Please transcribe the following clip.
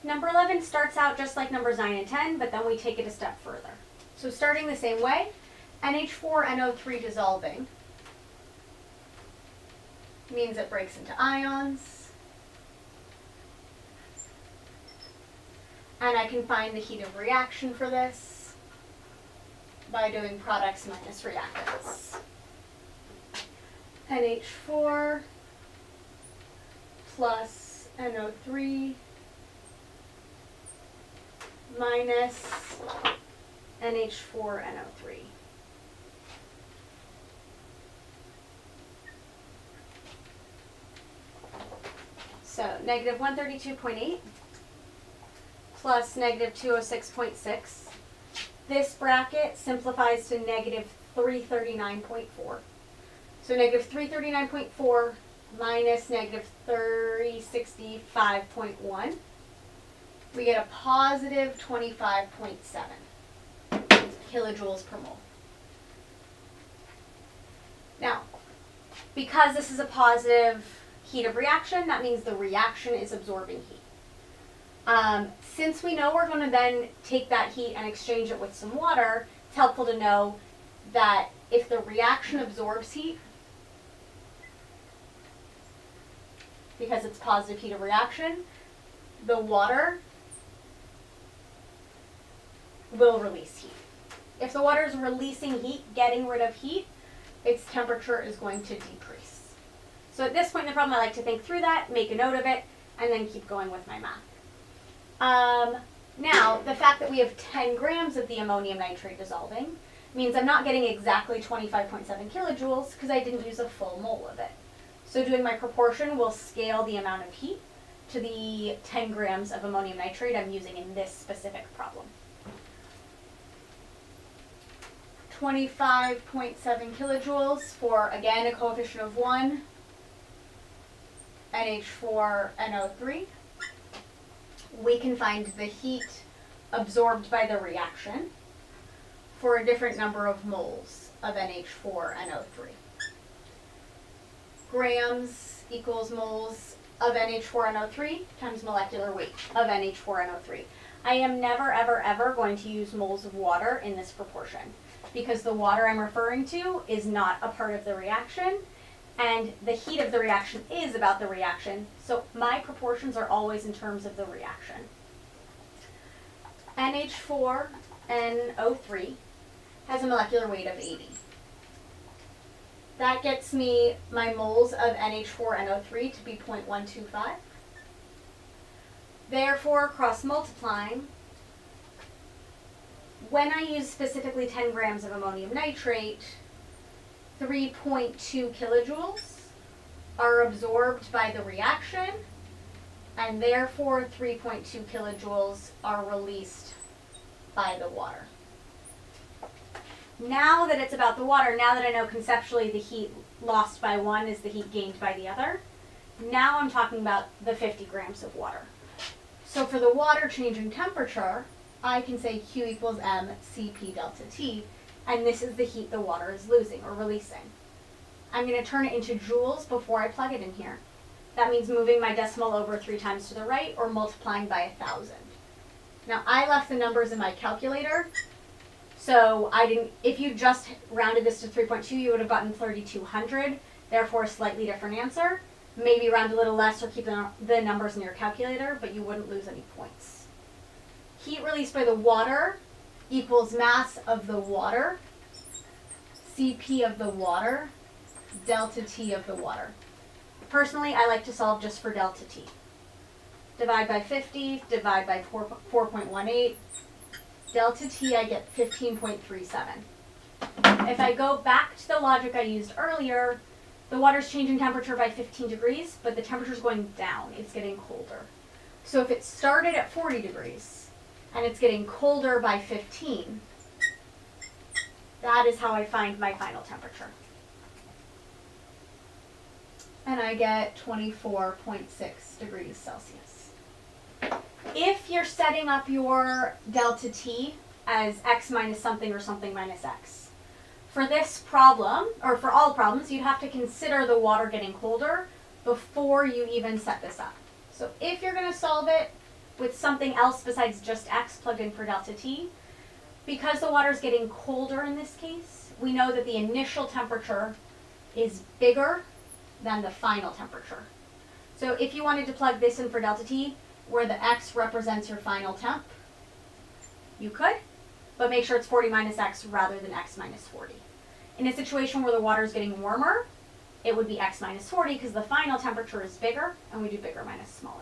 Number 11 starts out just like numbers 9 and 10, but then we take it a step further. So starting the same way, NH4NO3 dissolving means it breaks into ions. And I can find the heat of reaction for this by doing products minus reactants. NH4 plus NO3 minus NH4NO3. So negative 132.8 plus negative 206.6. This bracket simplifies to negative 339.4. So negative 339.4 minus negative 365.1. We get a positive 25.7 kilojoules per mole. Now, because this is a positive heat of reaction, that means the reaction is absorbing heat. Since we know we're going to then take that heat and exchange it with some water, it's helpful to know that if the reaction absorbs heat, because it's positive heat of reaction, the water will release heat. If the water is releasing heat, getting rid of heat, its temperature is going to decrease. So at this point in the problem, I like to think through that, make a note of it, and then keep going with my math. Now, the fact that we have 10 grams of the ammonium nitrate dissolving means I'm not getting exactly 25.7 kilojoules because I didn't use a full mole of it. So doing my proportion will scale the amount of heat to the 10 grams of ammonium nitrate I'm using in this specific problem. 25.7 kilojoules for, again, a coefficient of 1, NH4NO3. We can find the heat absorbed by the reaction for a different number of moles of NH4NO3. Grams equals moles of NH4NO3 times molecular weight of NH4NO3. I am never, ever, ever going to use moles of water in this proportion because the water I'm referring to is not a part of the reaction, and the heat of the reaction is about the reaction, so my proportions are always in terms of the reaction. NH4NO3 has a molecular weight of 80. That gets me my moles of NH4NO3 to be 0.125. Therefore, cross-multiplying, when I use specifically 10 grams of ammonium nitrate, 3.2 kilojoules are absorbed by the reaction, and therefore 3.2 kilojoules are released by the water. Now that it's about the water, now that I know conceptually the heat lost by one is the heat gained by the other, now I'm talking about the 50 grams of water. So for the water changing temperature, I can say Q equals M Cp delta T, and this is the heat the water is losing or releasing. I'm going to turn it into joules before I plug it in here. That means moving my decimal over 3 times to the right or multiplying by 1,000. Now I left the numbers in my calculator, so I didn't, if you just rounded this to 3.2, you would have gotten 3,200, therefore a slightly different answer. Maybe round a little less or keep the numbers in your calculator, but you wouldn't lose any points. Heat released by the water equals mass of the water, Cp of the water, delta T of the water. Personally, I like to solve just for delta T. Divide by 50, divide by 4.18. Delta T, I get 15.37. If I go back to the logic I used earlier, the water's changing temperature by 15 degrees, but the temperature's going down. It's getting colder. So if it started at 40 degrees and it's getting colder by 15, that is how I find my final temperature. And I get 24.6 degrees Celsius. If you're setting up your delta T as x minus something or something minus x, for this problem, or for all problems, you'd have to consider the water getting colder before you even set this up. So if you're going to solve it with something else besides just X plugged in for delta T. Because the water is getting colder in this case, we know that the initial temperature is bigger than the final temperature. So if you wanted to plug this in for delta T, where the X represents your final temp, you could, but make sure it's 40 minus X rather than X minus 40. In a situation where the water is getting warmer, it would be X minus 40 because the final temperature is bigger, and we do bigger minus smaller.